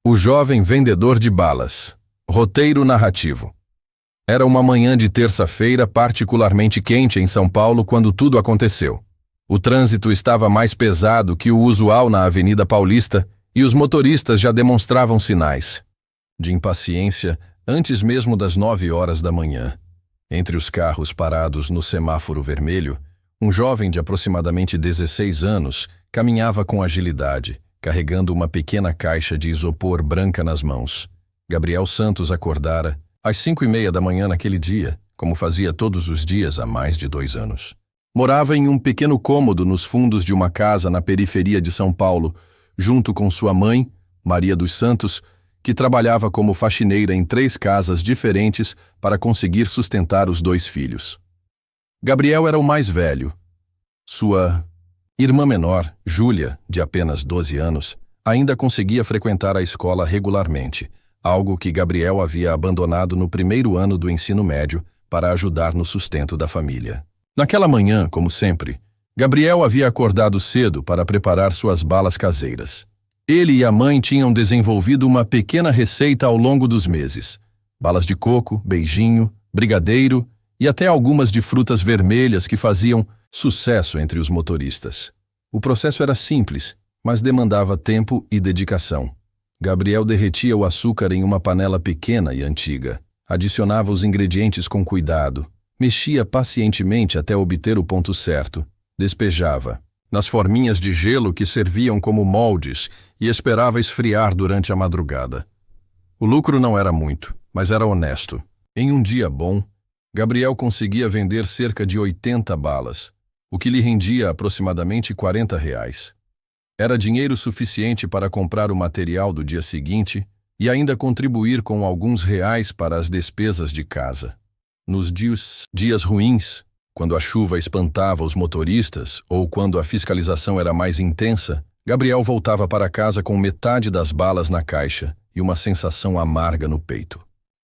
O jovem vendedor de balas. Roteiro narrativo. Era uma manhã de terça-feira particularmente quente em São Paulo quando tudo aconteceu. O trânsito estava mais pesado que o usual na Avenida Paulista e os motoristas já demonstravam sinais de impaciência antes mesmo das 9 horas da manhã. Entre os carros parados no semáforo vermelho, um jovem de aproximadamente 16 anos caminhava com agilidade, carregando uma pequena caixa de isopor branca nas mãos. Gabriel Santos acordara às 5:30 da manhã naquele dia, como fazia todos os dias há mais de 2 anos. Morava em um pequeno cômodo nos fundos de uma casa na periferia de São Paulo, junto com sua mãe, Maria dos Santos, que trabalhava como faxineira em 3 casas diferentes para conseguir sustentar os 2 filhos. Gabriel era o mais velho. Sua irmã menor, Júlia, de apenas 12 anos, ainda conseguia frequentar a escola regularmente, algo que Gabriel havia abandonado no primeiro ano do ensino médio para ajudar no sustento da família. Naquela manhã, como sempre, Gabriel havia acordado cedo para preparar suas balas caseiras. Ele e a mãe tinham desenvolvido uma pequena receita ao longo dos meses: balas de coco, beijinho, brigadeiro e até algumas de frutas vermelhas que faziam sucesso entre os motoristas. O processo era simples, mas demandava tempo e dedicação. Gabriel derretia o açúcar em uma panela pequena e antiga, adicionava os ingredientes com cuidado, mexia pacientemente até obter o ponto certo, despejava nas forminhas de gelo que serviam como moldes e esperava esfriar durante a madrugada. O lucro não era muito, mas era honesto. Em um dia bom, Gabriel conseguia vender cerca de 80 balas, o que lhe rendia aproximadamente R$ 40. Era dinheiro suficiente para comprar o material do dia seguinte e ainda contribuir com alguns reais para as despesas de casa. Nos dias ruins, quando a chuva espantava os motoristas ou quando a fiscalização era mais intensa, Gabriel voltava para casa com metade das balas na caixa e uma sensação amarga no peito.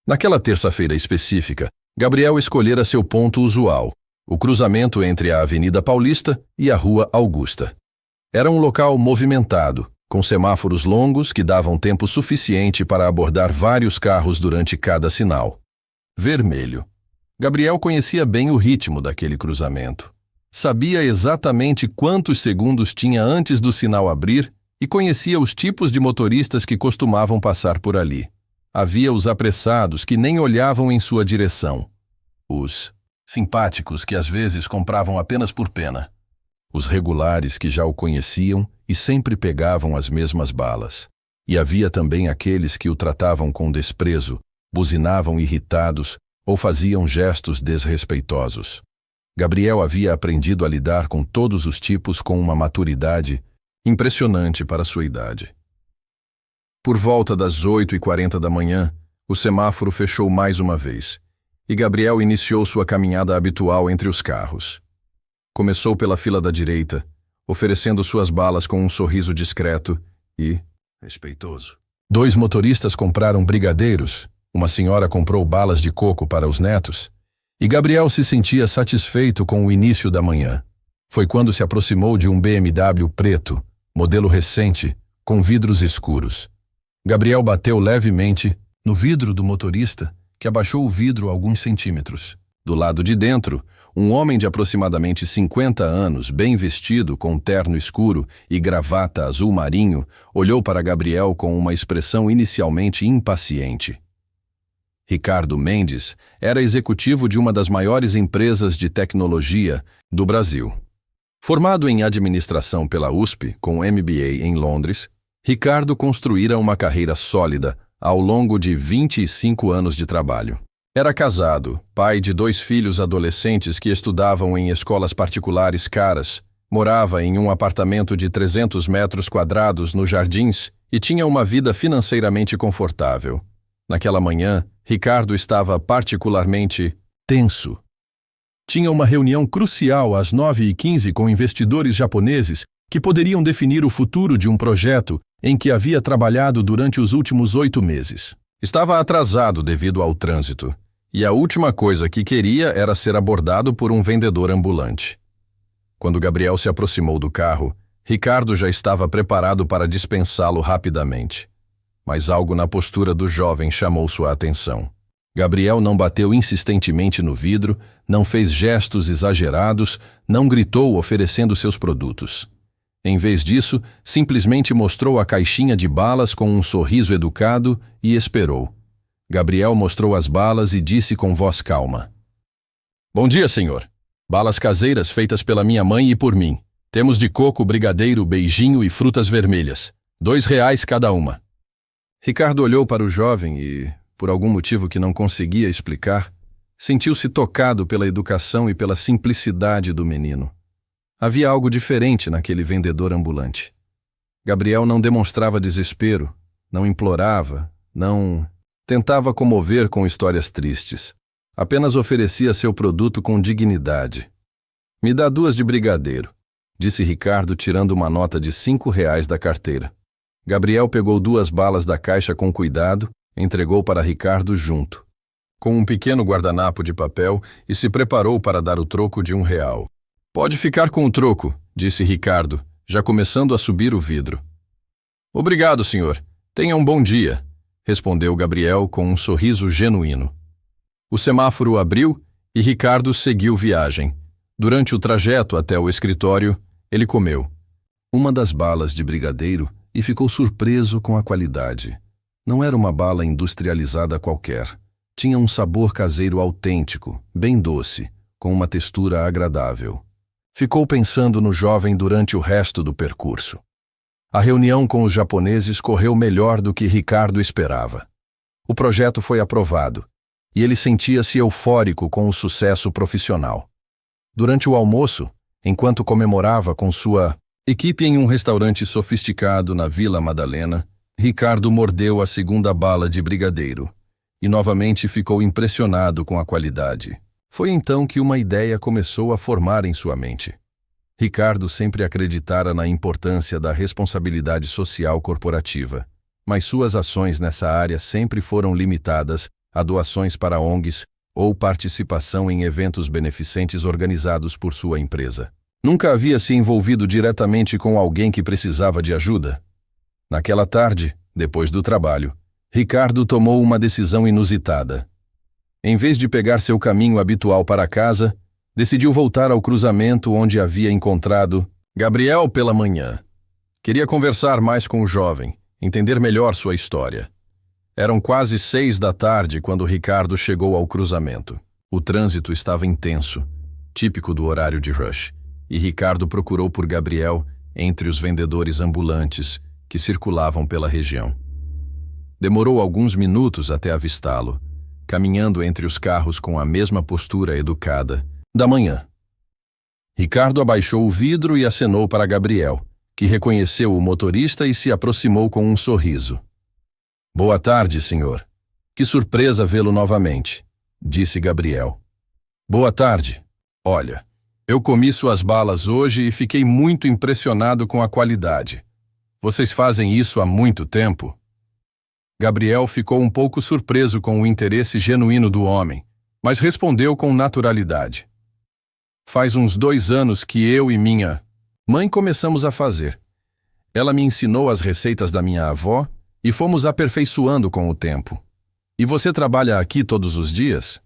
Naquela terça-feira específica, Gabriel escolhera seu ponto usual, o cruzamento entre a Avenida Paulista e a Rua Augusta. Era um local movimentado, com semáforos longos que davam tempo suficiente para abordar vários carros durante cada sinal. Vermelho. Gabriel conhecia bem o ritmo daquele cruzamento. Sabia exatamente quantos segundos tinha antes do sinal abrir e conhecia os tipos de motoristas que costumavam passar por ali. Havia os apressados que nem olhavam em sua direção. Os simpáticos que às vezes compravam apenas por pena. Os regulares que já o conheciam e sempre pegavam as mesmas balas. E havia também aqueles que o tratavam com desprezo, buzinavam irritados ou faziam gestos desrespeitosos. Gabriel havia aprendido a lidar com todos os tipos com uma maturidade impressionante para sua idade. Por volta das 8:40 da manhã, o semáforo fechou mais uma vez, e Gabriel iniciou sua caminhada habitual entre os carros. Começou pela fila da direita, oferecendo suas balas com um sorriso discreto e respeitoso. 2 motoristas compraram brigadeiros, uma senhora comprou balas de coco para os netos, e Gabriel se sentia satisfeito com o início da manhã. Foi quando se aproximou de um BMW preto, modelo recente, com vidros escuros. Gabriel bateu levemente no vidro do motorista, que abaixou o vidro alguns centímetros. Do lado de dentro, um homem de aproximadamente 50 anos, bem vestido, com terno escuro e gravata azul marinho, olhou para Gabriel com uma expressão inicialmente impaciente. Ricardo Mendes era executivo de uma das maiores empresas de tecnologia do Brasil. Formado em administração pela USP, com MBA em Londres, Ricardo construíra uma carreira sólida ao longo de 25 anos de trabalho. Era casado, pai de 2 filhos adolescentes que estudavam em escolas particulares caras, morava em um apartamento de 300 metros quadrados nos Jardins e tinha uma vida financeiramente confortável. Naquela manhã, Ricardo estava particularmente tenso. Tinha uma reunião crucial às 9:15 com investidores japoneses que poderiam definir o futuro de um projeto em que havia trabalhado durante os últimos 8 meses. Estava atrasado devido ao trânsito, e a última coisa que queria era ser abordado por um vendedor ambulante. Quando Gabriel se aproximou do carro, Ricardo já estava preparado para dispensá-lo rapidamente. mas algo na postura do jovem chamou sua atenção. Gabriel não bateu insistentemente no vidro, não fez gestos exagerados, não gritou oferecendo seus produtos. Em vez disso, simplesmente mostrou a caixinha de balas com um sorriso educado e esperou. Gabriel mostrou as balas e disse com voz calma: "Bom dia, senhor. Balas caseiras feitas pela minha mãe e por mim. Temos de coco, brigadeiro, beijinho e frutas vermelhas. R$ 2 cada uma." Ricardo olhou para o jovem e, por algum motivo que não conseguia explicar, sentiu-se tocado pela educação e pela simplicidade do menino. Havia algo diferente naquele vendedor ambulante. Gabriel não demonstrava desespero, não implorava, não tentava comover com histórias tristes. Apenas oferecia seu produto com dignidade. "Me dá 2 de brigadeiro", disse Ricardo, tirando uma nota de R$ 5 da carteira. Gabriel pegou 2 balas da caixa com cuidado, entregou para Ricardo junto, com um pequeno guardanapo de papel, e se preparou para dar o troco de R$ 1. "Pode ficar com o troco", disse Ricardo, já começando a subir o vidro. "Obrigado, senhor. Tenha um bom dia", respondeu Gabriel com um sorriso genuíno. O semáforo abriu e Ricardo seguiu viagem. Durante o trajeto até o escritório, ele comeu uma das balas de brigadeiro e ficou surpreso com a qualidade. Não era uma bala industrializada qualquer. Tinha um sabor caseiro autêntico, bem doce, com uma textura agradável. Ficou pensando no jovem durante o resto do percurso. A reunião com os japoneses correu melhor do que Ricardo esperava. O projeto foi aprovado, e ele sentia-se eufórico com o sucesso profissional. Durante o almoço, enquanto comemorava com sua equipe em um restaurante sofisticado na Vila Madalena, Ricardo mordeu a 2ª bala de brigadeiro e novamente ficou impressionado com a qualidade. Foi então que uma ideia começou a formar em sua mente. Ricardo sempre acreditara na importância da responsabilidade social corporativa, mas suas ações nessa área sempre foram limitadas a doações para ONGs ou participação em eventos beneficentes organizados por sua empresa. Nunca havia se envolvido diretamente com alguém que precisava de ajuda. Naquela tarde, depois do trabalho, Ricardo tomou uma decisão inusitada. Em vez de pegar seu caminho habitual para casa, decidiu voltar ao cruzamento onde havia encontrado Gabriel pela manhã. Queria conversar mais com o jovem, entender melhor sua história. Eram quase 6 da tarde quando Ricardo chegou ao cruzamento. O trânsito estava intenso, típico do horário de rush, e Ricardo procurou por Gabriel entre os vendedores ambulantes que circulavam pela região. Demorou alguns minutos até avistá-lo, caminhando entre os carros com a mesma postura educada da manhã. Ricardo abaixou o vidro e acenou para Gabriel, que reconheceu o motorista e se aproximou com um sorriso. "Boa tarde, senhor. Que surpresa vê-lo novamente", disse Gabriel. "Boa tarde. Olha, eu comi suas balas hoje e fiquei muito impressionado com a qualidade. Vocês fazem isso há muito tempo?" Gabriel ficou um pouco surpreso com o interesse genuíno do homem, mas respondeu com naturalidade. "Faz uns 2 anos que eu e minha mãe começamos a fazer. Ela me ensinou as receitas da minha avó e fomos aperfeiçoando com o tempo. E você trabalha aqui todos os dias?"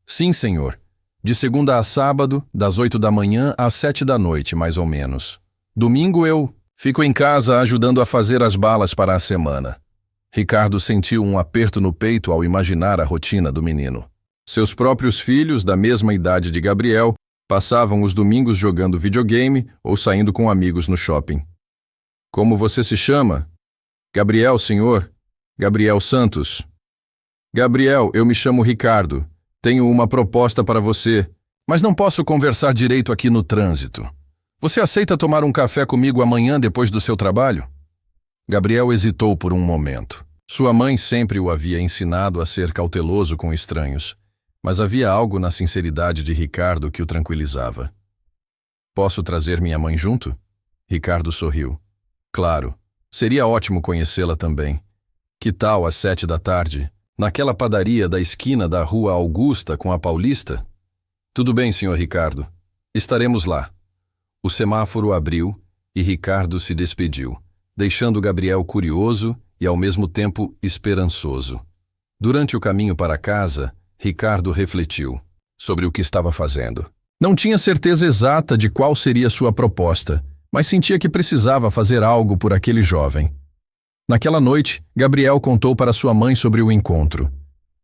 "Sim, senhor. De segunda a sábado, das 8 da manhã às 7 da noite, mais ou menos. Domingo eu fico em casa ajudando a fazer as balas para a semana." Ricardo sentiu um aperto no peito ao imaginar a rotina do menino. Seus próprios filhos, da mesma idade de Gabriel, passavam os domingos jogando videogame ou saindo com amigos no shopping. "Como você se chama?" "Gabriel, senhor. Gabriel Santos." "Gabriel, eu me chamo Ricardo. Tenho uma proposta para você, mas não posso conversar direito aqui no trânsito. Você aceita tomar um café comigo amanhã depois do seu trabalho?" Gabriel hesitou por um momento. Sua mãe sempre o havia ensinado a ser cauteloso com estranhos, mas havia algo na sinceridade de Ricardo que o tranquilizava. "Posso trazer minha mãe junto?" Ricardo sorriu. "Claro. Seria ótimo conhecê-la também. Que tal às 7 da tarde, naquela padaria da esquina da Rua Augusta com a Paulista?" "Tudo bem, senhor Ricardo. Estaremos lá." O semáforo abriu e Ricardo se despediu, deixando Gabriel curioso e ao mesmo tempo esperançoso. Durante o caminho para casa, Ricardo refletiu sobre o que estava fazendo. Não tinha certeza exata de qual seria sua proposta, mas sentia que precisava fazer algo por aquele jovem. Naquela noite, Gabriel contou para sua mãe sobre o encontro.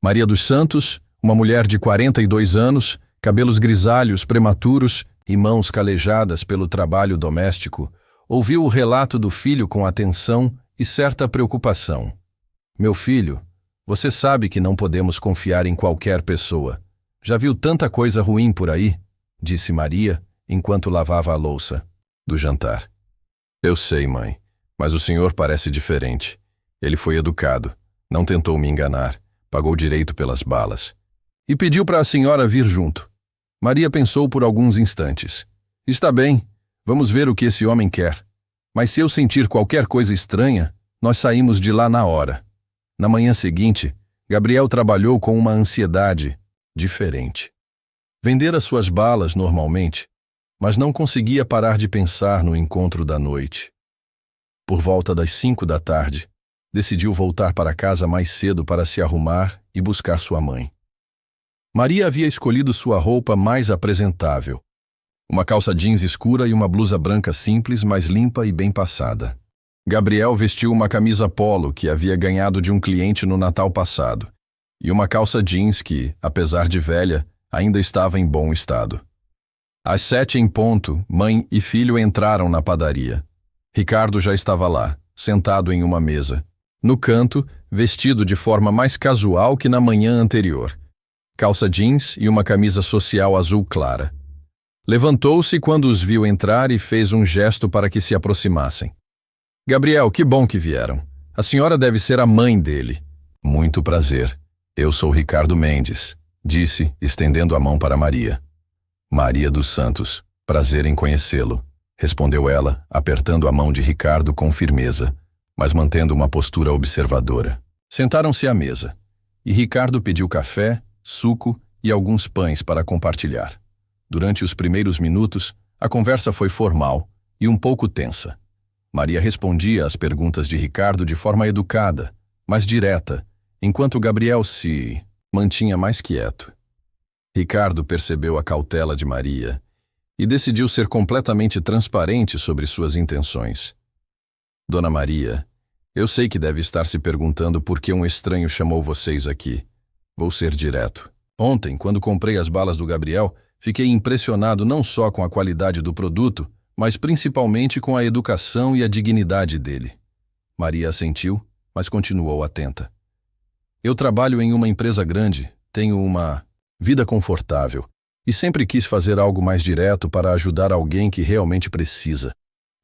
Maria dos Santos, uma mulher de 42 anos, cabelos grisalhos prematuros e mãos calejadas pelo trabalho doméstico, ouviu o relato do filho com atenção e certa preocupação. Meu filho, você sabe que não podemos confiar em qualquer pessoa. Já viu tanta coisa ruim por aí? Disse Maria, enquanto lavava a louça do jantar. Eu sei, mãe, mas o senhor parece diferente. Ele foi educado, não tentou me enganar, pagou direito pelas balas. E pediu para a senhora vir junto. Maria pensou por alguns instantes. Está bem, vamos ver o que esse homem quer. Mas se eu sentir qualquer coisa estranha, nós saímos de lá na hora. Na manhã seguinte, Gabriel trabalhou com uma ansiedade diferente. Vendera suas balas normalmente, mas não conseguia parar de pensar no encontro da noite. Por volta das 5 da tarde, decidiu voltar para casa mais cedo para se arrumar e buscar sua mãe. Maria havia escolhido sua roupa mais apresentável. Uma calça jeans escura e uma blusa branca simples, mas limpa e bem passada. Gabriel vestiu uma camisa polo que havia ganhado de um cliente no Natal passado, e uma calça jeans que, apesar de velha, ainda estava em bom estado. Às 7 em ponto, mãe e filho entraram na padaria. Ricardo já estava lá, sentado em uma mesa. No canto, vestido de forma mais casual que na manhã anterior. Calça jeans e uma camisa social azul clara. Levantou-se quando os viu entrar e fez um gesto para que se aproximassem. Gabriel, que bom que vieram. A senhora deve ser a mãe dele. Muito prazer. Eu sou Ricardo Mendes, disse, estendendo a mão para Maria. Maria dos Santos, prazer em conhecê-lo, respondeu ela, apertando a mão de Ricardo com firmeza, mas mantendo uma postura observadora. Sentaram-se à mesa, e Ricardo pediu café, suco e alguns pães para compartilhar. Durante os primeiros minutos, a conversa foi formal e um pouco tensa. Maria respondia às perguntas de Ricardo de forma educada, mas direta, enquanto Gabriel se mantinha mais quieto. Ricardo percebeu a cautela de Maria e decidiu ser completamente transparente sobre suas intenções. Dona Maria, eu sei que deve estar se perguntando por que um estranho chamou vocês aqui. Vou ser direto. Ontem, quando comprei as balas do Gabriel, fiquei impressionado não só com a qualidade do produto, mas principalmente com a educação e a dignidade dele. Maria assentiu, mas continuou atenta. Eu trabalho em uma empresa grande, tenho uma vida confortável e sempre quis fazer algo mais direto para ajudar alguém que realmente precisa.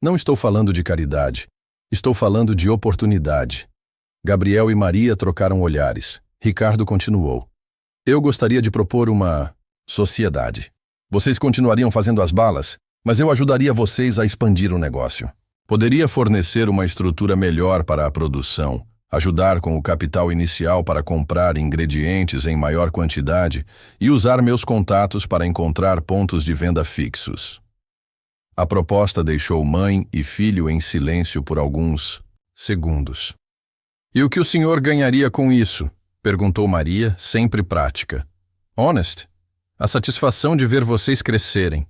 Não estou falando de caridade, estou falando de oportunidade. Gabriel e Maria trocaram olhares. Ricardo continuou. Eu gostaria de propor uma sociedade. Vocês continuariam fazendo as balas, mas eu ajudaria vocês a expandir o negócio. Poderia fornecer uma estrutura melhor para a produção, ajudar com o capital inicial para comprar ingredientes em maior quantidade e usar meus contatos para encontrar pontos de venda fixos. A proposta deixou mãe e filho em silêncio por alguns segundos. E o que o senhor ganharia com isso? Perguntou Maria, sempre prática. Honest? A satisfação de ver vocês crescerem.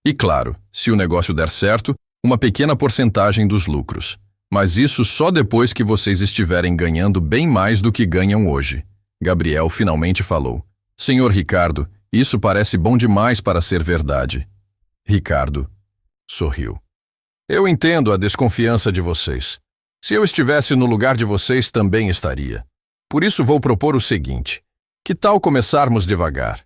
E claro, se o negócio der certo, uma pequena porcentagem dos lucros. Mas isso só depois que vocês estiverem ganhando bem mais do que ganham hoje. Gabriel finalmente falou. Senhor Ricardo, isso parece bom demais para ser verdade. Ricardo sorriu. Eu entendo a desconfiança de vocês. Se eu estivesse no lugar de vocês, também estaria. Por isso vou propor o seguinte. Que tal começarmos devagar?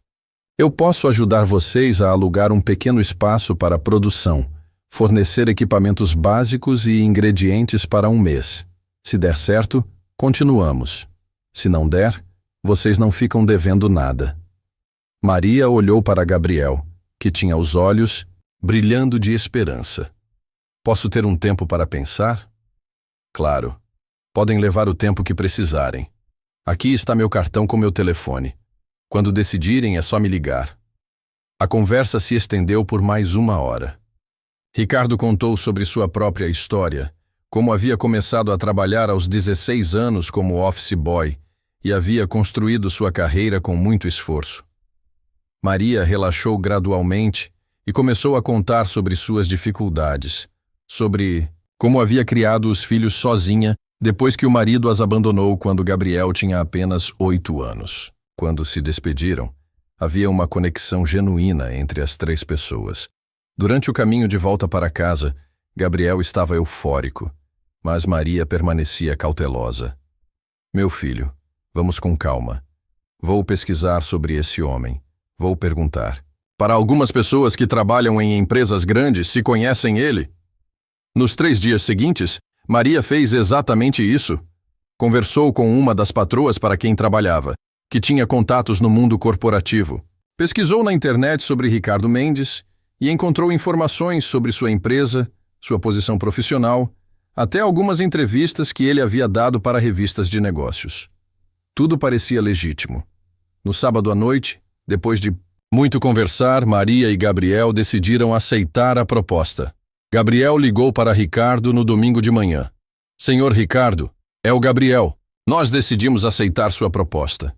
Eu posso ajudar vocês a alugar um pequeno espaço para a produção, fornecer equipamentos básicos e ingredientes para um mês. Se der certo, continuamos. Se não der, vocês não ficam devendo nada. Maria olhou para Gabriel, que tinha os olhos brilhando de esperança. Posso ter um tempo para pensar? Claro. Podem levar o tempo que precisarem. Aqui está meu cartão com meu telefone. Quando decidirem, é só me ligar. A conversa se estendeu por mais 1 hora. Ricardo contou sobre sua própria história, como havia começado a trabalhar aos 16 anos como office boy e havia construído sua carreira com muito esforço. Maria relaxou gradualmente e começou a contar sobre suas dificuldades, sobre como havia criado os filhos sozinha depois que o marido as abandonou quando Gabriel tinha apenas 8 anos. Quando se despediram, havia uma conexão genuína entre as 3 pessoas. Durante o caminho de volta para casa, Gabriel estava eufórico, mas Maria permanecia cautelosa. Meu filho, vamos com calma. Vou pesquisar sobre esse homem. Vou perguntar. Para algumas pessoas que trabalham em empresas grandes, se conhecem ele? Nos 3 dias seguintes, Maria fez exatamente isso. Conversou com uma das patroas para quem trabalhava, que tinha contatos no mundo corporativo. Pesquisou na internet sobre Ricardo Mendes e encontrou informações sobre sua empresa, sua posição profissional, até algumas entrevistas que ele havia dado para revistas de negócios. Tudo parecia legítimo. No sábado à noite, depois de muito conversar, Maria e Gabriel decidiram aceitar a proposta. Gabriel ligou para Ricardo no domingo de manhã. Senhor Ricardo, é o Gabriel. Nós decidimos aceitar sua proposta.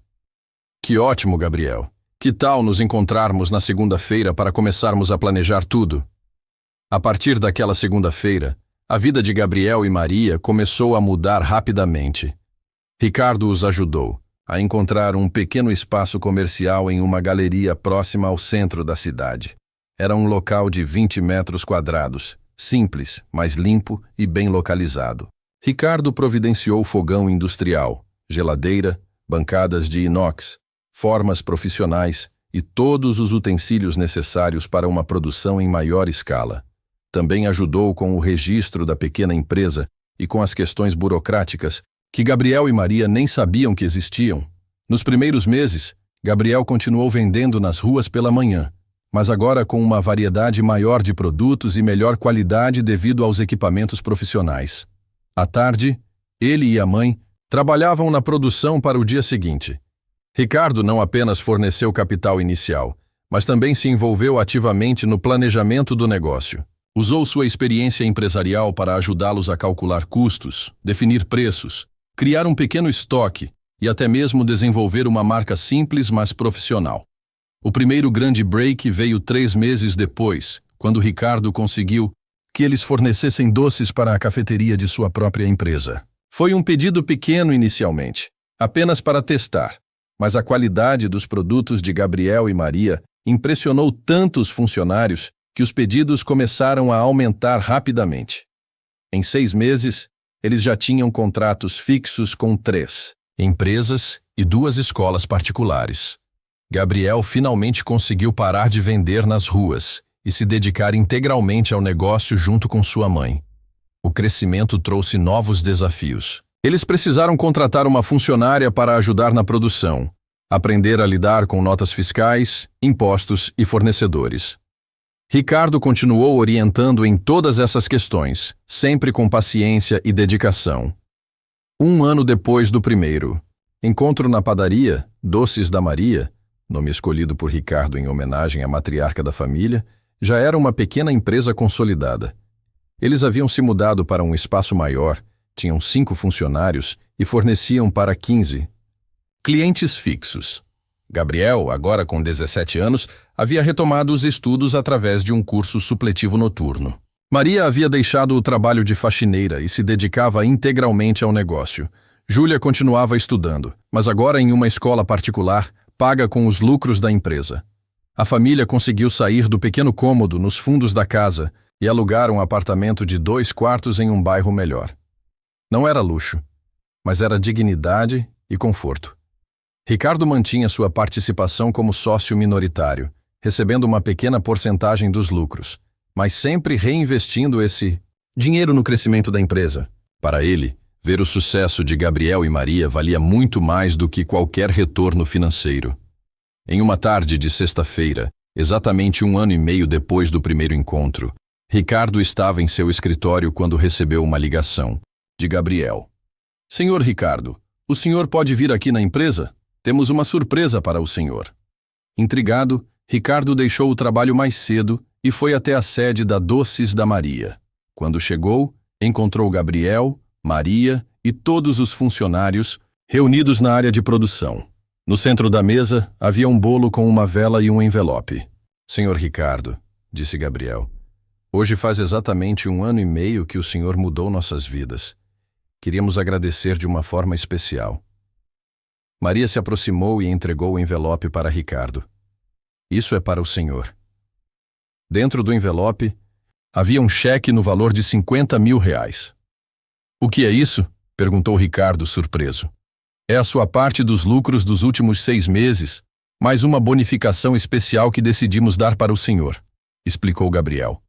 Que ótimo, Gabriel. Que tal nos encontrarmos na segunda-feira para começarmos a planejar tudo? A partir daquela segunda-feira, a vida de Gabriel e Maria começou a mudar rapidamente. Ricardo os ajudou a encontrar um pequeno espaço comercial em uma galeria próxima ao centro da cidade. Era um local de 20 metros quadrados, simples, mas limpo e bem localizado. Ricardo providenciou fogão industrial, geladeira, bancadas de inox, formas profissionais e todos os utensílios necessários para uma produção em maior escala. Também ajudou com o registro da pequena empresa e com as questões burocráticas que Gabriel e Maria nem sabiam que existiam. Nos primeiros meses, Gabriel continuou vendendo nas ruas pela manhã, mas agora com uma variedade maior de produtos e melhor qualidade devido aos equipamentos profissionais. À tarde, ele e a mãe trabalhavam na produção para o dia seguinte. Ricardo não apenas forneceu capital inicial, mas também se envolveu ativamente no planejamento do negócio. Usou sua experiência empresarial para ajudá-los a calcular custos, definir preços, criar um pequeno estoque e até mesmo desenvolver uma marca simples, mas profissional. O primeiro grande break veio 3 meses depois, quando Ricardo conseguiu que eles fornecessem doces para a cafeteria de sua própria empresa. Foi um pedido pequeno inicialmente, apenas para testar, mas a qualidade dos produtos de Gabriel e Maria impressionou tanto os funcionários que os pedidos começaram a aumentar rapidamente. Em 6 meses, eles já tinham contratos fixos com 3 empresas e 2 escolas particulares. Gabriel finalmente conseguiu parar de vender nas ruas e se dedicar integralmente ao negócio junto com sua mãe. O crescimento trouxe novos desafios. Eles precisaram contratar uma funcionária para ajudar na produção, aprender a lidar com notas fiscais, impostos e fornecedores. Ricardo continuou orientando em todas essas questões, sempre com paciência e dedicação. 1 ano depois do primeiro encontro na padaria, Doces da Maria, nome escolhido por Ricardo em homenagem à matriarca da família, já era uma pequena empresa consolidada. Eles haviam se mudado para um espaço maior, tinham 5 funcionários e forneciam para 15 clientes fixos. Gabriel, agora com 17 anos, havia retomado os estudos através de um curso supletivo noturno. Maria havia deixado o trabalho de faxineira e se dedicava integralmente ao negócio. Júlia continuava estudando, mas agora em uma escola particular, paga com os lucros da empresa. A família conseguiu sair do pequeno cômodo nos fundos da casa e alugar um apartamento de 2 quartos em um bairro melhor. Não era luxo, mas era dignidade e conforto. Ricardo mantinha sua participação como sócio minoritário, recebendo uma pequena porcentagem dos lucros, mas sempre reinvestindo esse dinheiro no crescimento da empresa. Para ele, ver o sucesso de Gabriel e Maria valia muito mais do que qualquer retorno financeiro. Em uma tarde de sexta-feira, exatamente 1 ano e meio depois do primeiro encontro, Ricardo estava em seu escritório quando recebeu uma ligação de Gabriel. Senhor Ricardo, o senhor pode vir aqui na empresa? Temos uma surpresa para o senhor. Intrigado, Ricardo deixou o trabalho mais cedo e foi até a sede da Doces da Maria. Quando chegou, Encontrou Gabriel, Maria e todos os funcionários reunidos na área de produção. No centro da mesa havia um bolo com uma vela e um envelope. Senhor Ricardo, disse Gabriel, hoje faz exatamente 1 ano e meio que o senhor mudou nossas vidas. Queríamos agradecer de uma forma especial. Maria se aproximou e entregou o envelope para Ricardo. Isso é para o senhor. Dentro do envelope havia um cheque no valor de R$ 50.000. O que é isso? Perguntou Ricardo, surpreso. É a sua parte dos lucros dos últimos 6 meses, mais uma bonificação especial que decidimos dar para o senhor, explicou Gabriel.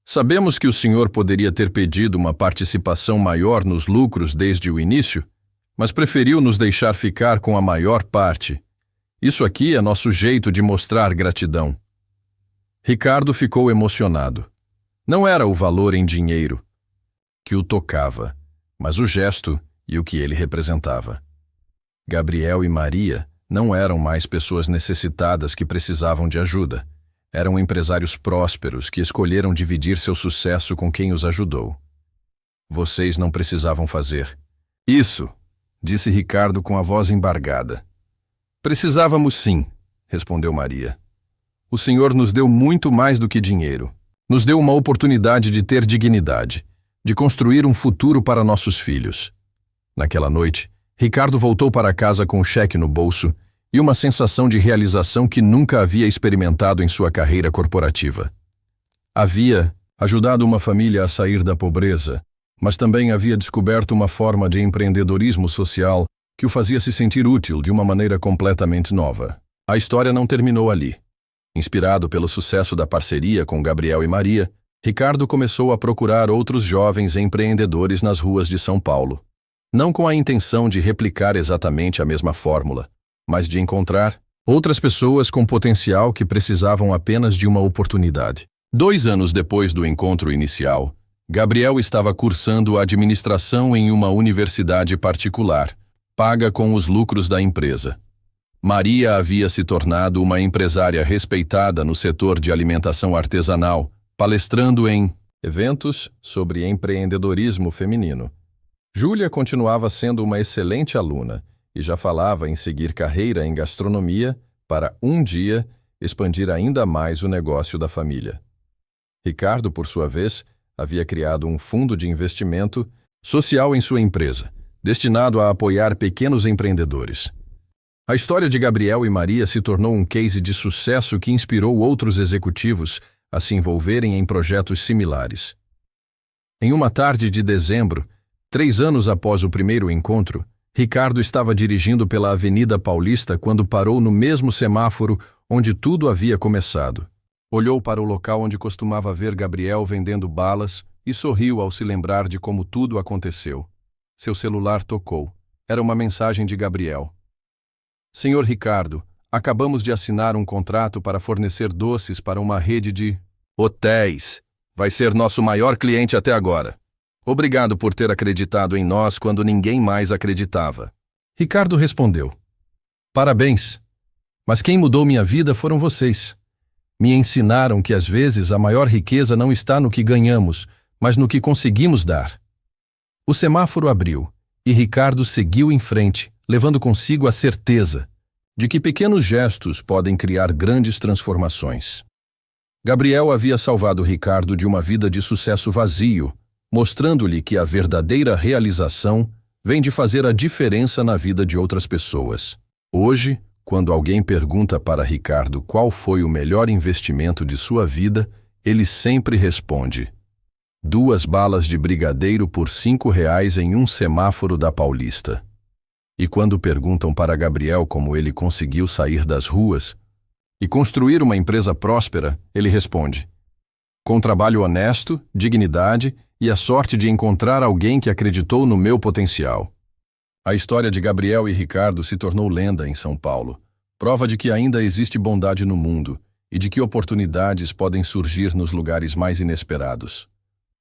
Sabemos que o senhor poderia ter pedido uma participação maior nos lucros desde o início, mas preferiu nos deixar ficar com a maior parte. Isso aqui é nosso jeito de mostrar gratidão. Ricardo ficou emocionado. Não era o valor em dinheiro que o tocava, mas o gesto e o que ele representava. Gabriel e Maria não eram mais pessoas necessitadas que precisavam de ajuda. Eram empresários prósperos que escolheram dividir seu sucesso com quem os ajudou. Vocês não precisavam fazer isso, disse Ricardo com a voz embargada. Precisávamos sim, respondeu Maria. O senhor nos deu muito mais do que dinheiro. Nos deu uma oportunidade de ter dignidade, de construir um futuro para nossos filhos. Naquela noite, Ricardo voltou para casa com o cheque no bolso e uma sensação de realização que nunca havia experimentado em sua carreira corporativa. Havia ajudado uma família a sair da pobreza, mas também havia descoberto uma forma de empreendedorismo social que o fazia se sentir útil de uma maneira completamente nova. A história não terminou ali. Inspirado pelo sucesso da parceria com Gabriel e Maria, Ricardo começou a procurar outros jovens empreendedores nas ruas de São Paulo. Não com a intenção de replicar exatamente a mesma fórmula, mas de encontrar outras pessoas com potencial que precisavam apenas de uma oportunidade. 2 anos depois do encontro inicial, Gabriel estava cursando administração em uma universidade particular, paga com os lucros da empresa. Maria havia se tornado uma empresária respeitada no setor de alimentação artesanal, palestrando em eventos sobre empreendedorismo feminino. Júlia continuava sendo uma excelente aluna e já falava em seguir carreira em gastronomia para um dia expandir ainda mais o negócio da família. Ricardo, por sua vez, havia criado um fundo de investimento social em sua empresa, destinado a apoiar pequenos empreendedores. A história de Gabriel e Maria se tornou um case de sucesso que inspirou outros executivos a se envolverem em projetos similares. Em uma tarde de dezembro, 3 anos após o primeiro encontro, Ricardo estava dirigindo pela Avenida Paulista quando parou no mesmo semáforo onde tudo havia começado. Olhou para o local onde costumava ver Gabriel vendendo balas e sorriu ao se lembrar de como tudo aconteceu. Seu celular tocou. Era uma mensagem de Gabriel. Senhor Ricardo, acabamos de assinar um contrato para fornecer doces para uma rede de hotéis. Vai ser nosso maior cliente até agora. Obrigado por ter acreditado em nós quando ninguém mais acreditava. Ricardo respondeu. Parabéns. Mas quem mudou minha vida foram vocês. Me ensinaram que às vezes a maior riqueza não está no que ganhamos, mas no que conseguimos dar. O semáforo abriu e Ricardo seguiu em frente, levando consigo a certeza de que pequenos gestos podem criar grandes transformações. Gabriel havia salvado Ricardo de uma vida de sucesso vazio, mostrando-lhe que a verdadeira realização vem de fazer a diferença na vida de outras pessoas. Hoje, quando alguém pergunta para Ricardo qual foi o melhor investimento de sua vida, ele sempre responde: 2 balas de brigadeiro por R$ 5 em um semáforo da Paulista. E quando perguntam para Gabriel como ele conseguiu sair das ruas e construir uma empresa próspera, ele responde: com trabalho honesto, dignidade e a sorte de encontrar alguém que acreditou no meu potencial. A história de Gabriel e Ricardo se tornou lenda em São Paulo, prova de que ainda existe bondade no mundo e de que oportunidades podem surgir nos lugares mais inesperados.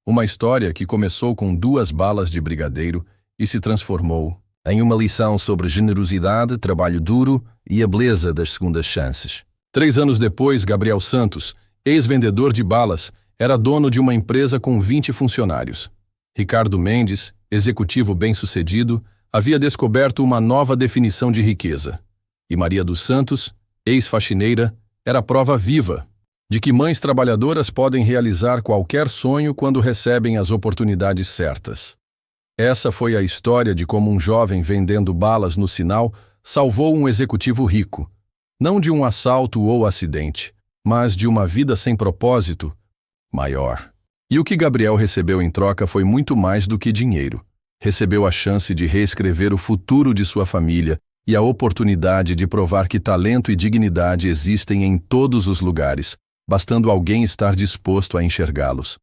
Uma história que começou com 2 balas de brigadeiro e se transformou em uma lição sobre generosidade, trabalho duro e a beleza das segundas chances. 3 anos depois, Gabriel Santos, ex-vendedor de balas, era dono de uma empresa com 20 funcionários. Ricardo Mendes, executivo bem-sucedido, havia descoberto uma nova definição de riqueza. E Maria dos Santos, ex-faxineira, era prova viva de que mães trabalhadoras podem realizar qualquer sonho quando recebem as oportunidades certas. Essa foi a história de como um jovem vendendo balas no sinal salvou um executivo rico, não de um assalto ou acidente, mas de uma vida sem propósito maior. E o que Gabriel recebeu em troca foi muito mais do que dinheiro. Recebeu a chance de reescrever o futuro de sua família e a oportunidade de provar que talento e dignidade existem em todos os lugares, bastando alguém estar disposto a enxergá-los.